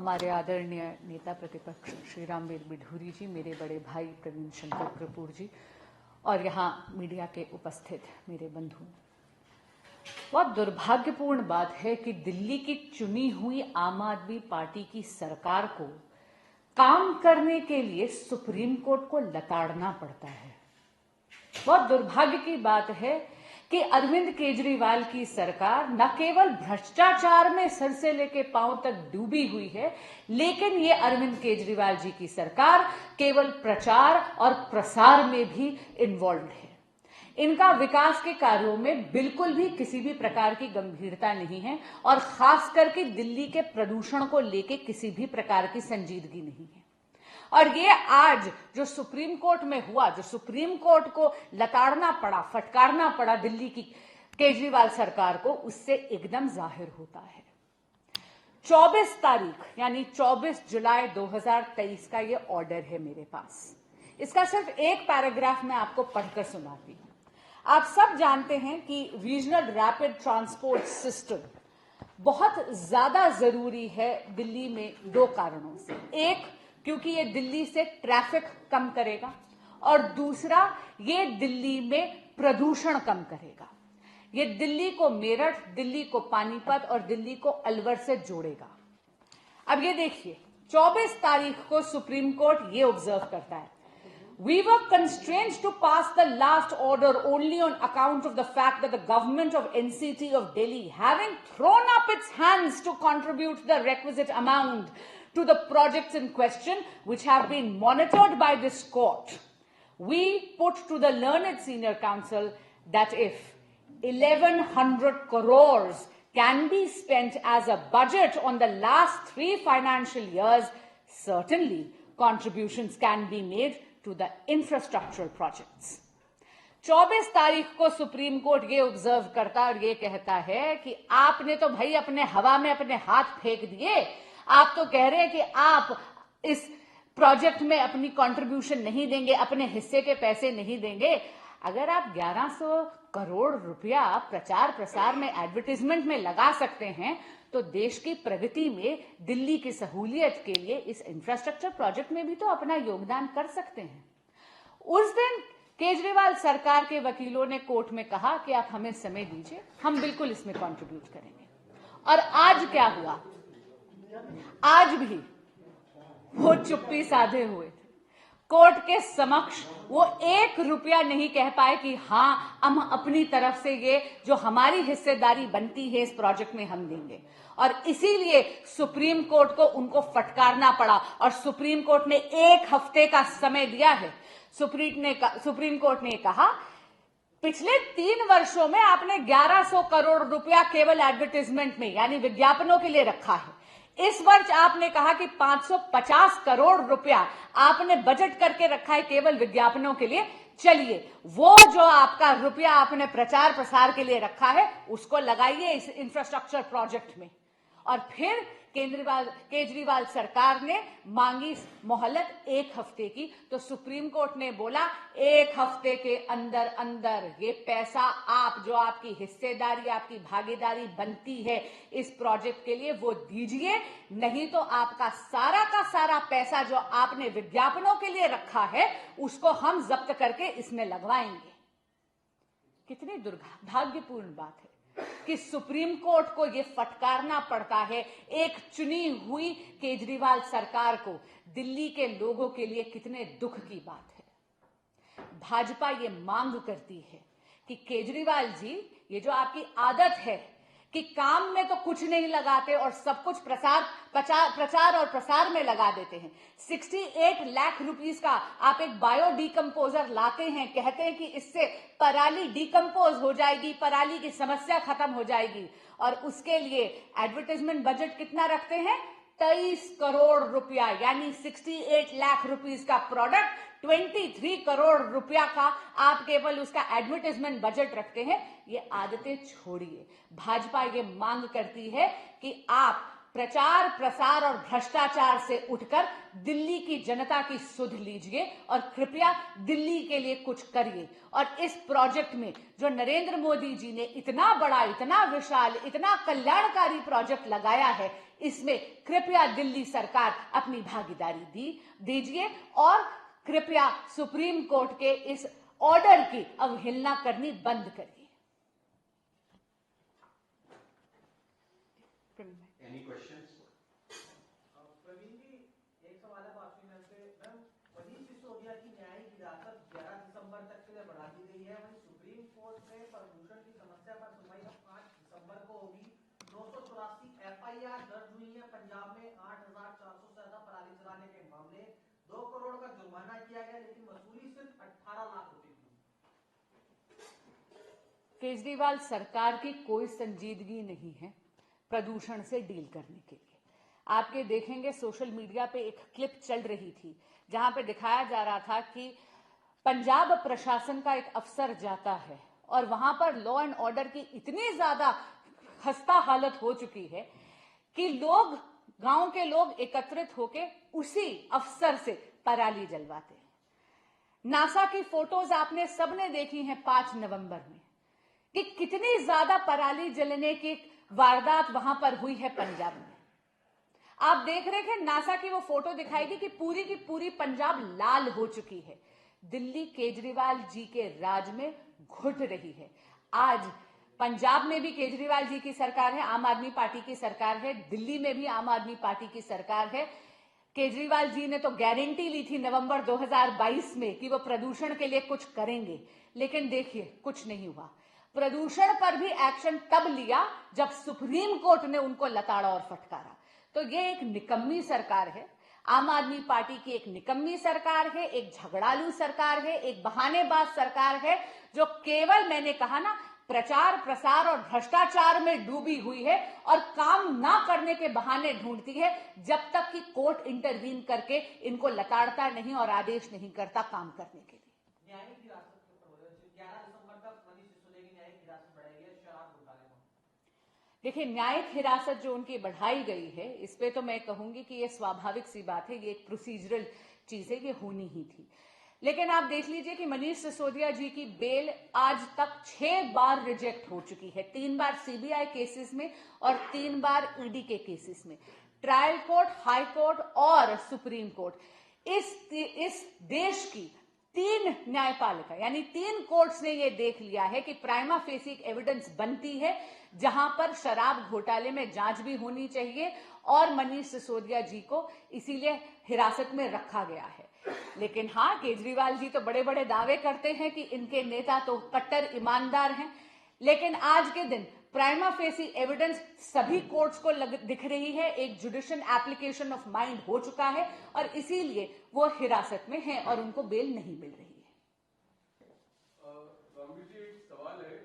हमारे आदरणीय नेता प्रतिपक्ष श्री रामवीर बिढूरी जी, मेरे बड़े भाई प्रवीण शंकर कपूर जी और यहाँ मीडिया के उपस्थित मेरे बंधु, बहुत दुर्भाग्यपूर्ण बात है कि दिल्ली की चुनी हुई आम आदमी पार्टी की सरकार को काम करने के लिए सुप्रीम कोर्ट को लताड़ना पड़ता है। बहुत दुर्भाग्य की बात है कि अरविंद केजरीवाल की सरकार न केवल भ्रष्टाचार में सर से लेके पांव तक डूबी हुई है, लेकिन ये अरविंद केजरीवाल जी की सरकार केवल प्रचार और प्रसार में भी इन्वॉल्व है। इनका विकास के कार्यों में बिल्कुल भी किसी भी प्रकार की गंभीरता नहीं है और खास करके दिल्ली के प्रदूषण को लेके किसी भी प्रकार की संजीदगी नहीं है। और ये आज जो सुप्रीम कोर्ट में हुआ, जो सुप्रीम कोर्ट को लताड़ना पड़ा, फटकारना पड़ा दिल्ली की केजरीवाल सरकार को, उससे एकदम जाहिर होता है। 24 तारीख यानी 24 जुलाई 2023 का ये ऑर्डर है मेरे पास। इसका सिर्फ एक पैराग्राफ मैं आपको पढ़कर सुनाती हूं। आप सब जानते हैं कि रीजनल रैपिड ट्रांसपोर्ट सिस्टम बहुत ज्यादा जरूरी है दिल्ली में दो कारणों से। एक, क्योंकि ये दिल्ली से ट्रैफिक कम करेगा और दूसरा, ये दिल्ली में प्रदूषण कम करेगा। ये दिल्ली को मेरठ, दिल्ली को पानीपत और दिल्ली को अलवर से जोड़ेगा। अब ये देखिए, 24 तारीख को सुप्रीम कोर्ट ये ऑब्जर्व करता है, We were constrained to pass the last order only on account of the fact that the government of NCT of Delhi, having thrown up its hands to contribute the requisite amount to the projects in question, which have been monitored by this court, we put to the learned senior counsel that if 1100 crores can be spent as a budget on the last 3 financial years, certainly contributions can be made to the infrastructural projects. 24 तारीख को supreme court ये observe करता और ये कहता है कि आपने तो भाई अपने हवा में अपने हाथ फेंक दिए। आप तो कह रहे हैं कि आप इस प्रोजेक्ट में अपनी कंट्रीब्यूशन नहीं देंगे, अपने हिस्से के पैसे नहीं देंगे। अगर आप 1100 करोड़ रुपया प्रचार प्रसार में, एडवर्टाइजमेंट में लगा सकते हैं, तो देश की प्रगति में, दिल्ली की सहूलियत के लिए इस इंफ्रास्ट्रक्चर प्रोजेक्ट में भी तो अपना योगदान कर सकते हैं। उस दिन केजरीवाल सरकार के वकीलों ने कोर्ट में कहा कि आप हमें समय दीजिए, हम बिल्कुल इसमें कंट्रीब्यूट करेंगे। और आज क्या हुआ? आज भी वो चुप्पी साधे हुए थे। कोर्ट के समक्ष वो 1 रुपया नहीं कह पाए कि हां, हम अपनी तरफ से ये जो हमारी हिस्सेदारी बनती है इस प्रोजेक्ट में हम देंगे। और इसीलिए सुप्रीम कोर्ट को उनको फटकारना पड़ा और सुप्रीम कोर्ट ने 1 हफ्ते का समय दिया है। सुप्रीम कोर्ट ने कहा, पिछले 3 वर्षों में आपने 1100 करोड़ रुपया केवल एडवर्टाइजमेंट में यानी विज्ञापनों के लिए रखा है। इस वर्ष आपने कहा कि 550 करोड़ रुपया आपने बजट करके रखा है केवल विज्ञापनों के लिए। चलिए, वो जो आपका रुपया आपने प्रचार प्रसार के लिए रखा है उसको लगाइए इस इंफ्रास्ट्रक्चर प्रोजेक्ट में। और फिर केजरीवाल सरकार ने मांगी मोहलत 1 हफ्ते की, तो सुप्रीम कोर्ट ने बोला 1 हफ्ते के अंदर अंदर ये पैसा आप जो आपकी हिस्सेदारी, आपकी भागीदारी बनती है इस प्रोजेक्ट के लिए वो दीजिए, नहीं तो आपका का सारा पैसा जो आपने विज्ञापनों के लिए रखा है उसको हम जब्त करके इसमें लगवाएंगे। कितनी दुर्भाग्यपूर्ण बात है कि सुप्रीम कोर्ट को यह फटकारना पड़ता है एक चुनी हुई केजरीवाल सरकार को। दिल्ली के लोगों के लिए कितने दुख की बात है। भाजपा ये मांग करती है कि केजरीवाल जी, ये जो आपकी आदत है कि काम में तो कुछ नहीं लगाते और सब कुछ प्रचार और प्रसार में लगा देते हैं। 68 लाख रुपीस का आप एक बायो डिकम्पोजर लाते हैं, कहते हैं कि इससे पराली डिकम्पोज हो जाएगी, पराली की समस्या खत्म हो जाएगी, और उसके लिए एडवर्टाइजमेंट बजट कितना रखते हैं? 23 करोड़ रुपया, यानी 68 लाख रुपीस का प्रोडक्ट, 23 करोड़ रुपया का आप केवल उसका एडवर्टाइजमेंट बजट रखते हैं। ये आदतें छोड़िए। भाजपा ये मांग करती है कि आप प्रचार प्रसार और भ्रष्टाचार से उठकर दिल्ली की जनता की सुध लीजिए और कृपया दिल्ली के लिए कुछ करिए। और इस प्रोजेक्ट में जो नरेंद्र मोदी जी ने इतना बड़ा, इतना विशाल, इतना कल्याणकारी प्रोजेक्ट लगाया है, इसमें कृपया दिल्ली सरकार अपनी भागीदारी दीजिए और कृपया सुप्रीम कोर्ट के इस ऑर्डर की अवहेलना करनी बंद करिए। Any questions? प्रवीण जी, एक सवाल है आपके नाम से। मैम, मनीष सिसोदिया की न्यायिक हिरासत 11 दिसंबर तक के लिए बढ़ा दी गई है। वहीं सुप्रीम कोर्ट में प्रदूषण की समस्या पर सुनवाई 5 दिसंबर को होगी। 984 FIR दर्ज हुई है पंजाब में। 8,400 से ज्यादा पराली जलाने के मामले। 2 करोड़ का जुर्माना किया गया, लेकिन वसूली सिर्फ 18 लाख रुपए की। केजरीवाल सरकार की कोई संजीदगी नहीं है प्रदूषण से डील करने के लिए। आपके देखेंगे सोशल मीडिया पे एक क्लिप चल रही थी जहां पे दिखाया जा रहा था कि पंजाब प्रशासन का एक अफसर जाता है और वहां पर लॉ एंड ऑर्डर की इतनी ज्यादा खस्ता हालत हो चुकी है कि लोग, गांव के लोग एकत्रित होके उसी अफसर से पराली जलवाते हैं। नासा की फोटोज आपने सबने देखी हैं 5 नवंबर में कि कितनी ज्यादा पराली जलने की वारदात वहां पर हुई है पंजाब में। आप देख रहे थे नासा की वो फोटो दिखाएगी कि पूरी की पूरी पंजाब लाल हो चुकी है। दिल्ली केजरीवाल जी के राज में घुट रही है। आज पंजाब में भी केजरीवाल जी की सरकार है, आम आदमी पार्टी की सरकार है। दिल्ली में भी आम आदमी पार्टी की सरकार है। केजरीवाल जी ने तो गारंटी ली थी नवंबर 2022 में कि वो प्रदूषण के लिए कुछ करेंगे, लेकिन देखिए कुछ नहीं हुआ। प्रदूषण पर भी एक्शन तब लिया जब सुप्रीम कोर्ट ने उनको लताड़ा और फटकारा। तो ये एक निकम्मी सरकार है। आम आदमी पार्टी की एक निकम्मी सरकार है, एक झगड़ालू सरकार है, एक बहानेबाज सरकार है जो केवल, मैंने कहा ना, प्रचार प्रसार और भ्रष्टाचार में डूबी हुई है और काम ना करने के बहाने ढूंढती है जब तक कि कोर्ट इंटरवीन करके इनको लताड़ता नहीं और आदेश नहीं करता काम करने के लिए। न्यायिक हिरासत के ऊपर 11 दिसंबर तक मनीष सिसोदिया की न्यायिक हिरासत बढ़ाई गई शराब घोटाले में। देखिए, न्यायिक हिरासत जो उनकी बढ़ाई गई है, इस पे तो मैं कहूंगी कि ये स्वाभाविक सी बात है, ये एक प्रोसीजरल चीज है, ये होनी ही थी। लेकिन आप देख लीजिए कि मनीष सिसोदिया जी की बेल आज तक 6 बार रिजेक्ट हो चुकी है। 3 बार सीबीआई केसेस में और 3 बार ईडी के केसेस में। ट्रायल कोर्ट, हाई कोर्ट और सुप्रीम कोर्ट, इस देश की 3 न्यायपालिका यानी 3 कोर्ट्स ने यह देख लिया है कि प्राइमा फेसी एविडेंस बनती है जहां पर शराब घोटाले में जांच भी होनी चाहिए और मनीष सिसोदिया जी को इसीलिए हिरासत में रखा गया है। लेकिन हाँ, केजरीवाल जी तो बड़े बड़े दावे करते हैं कि इनके नेता तो कट्टर ईमानदार हैं, लेकिन आज के दिन प्राइमा फेसी एविडेंस सभी कोर्ट्स को दिख रही है, एक जुडिशियल एप्लीकेशन ऑफ माइंड हो चुका है और इसीलिए वो हिरासत में हैं और उनको बेल नहीं मिल रही है। रामवीर जी, एक सवाल है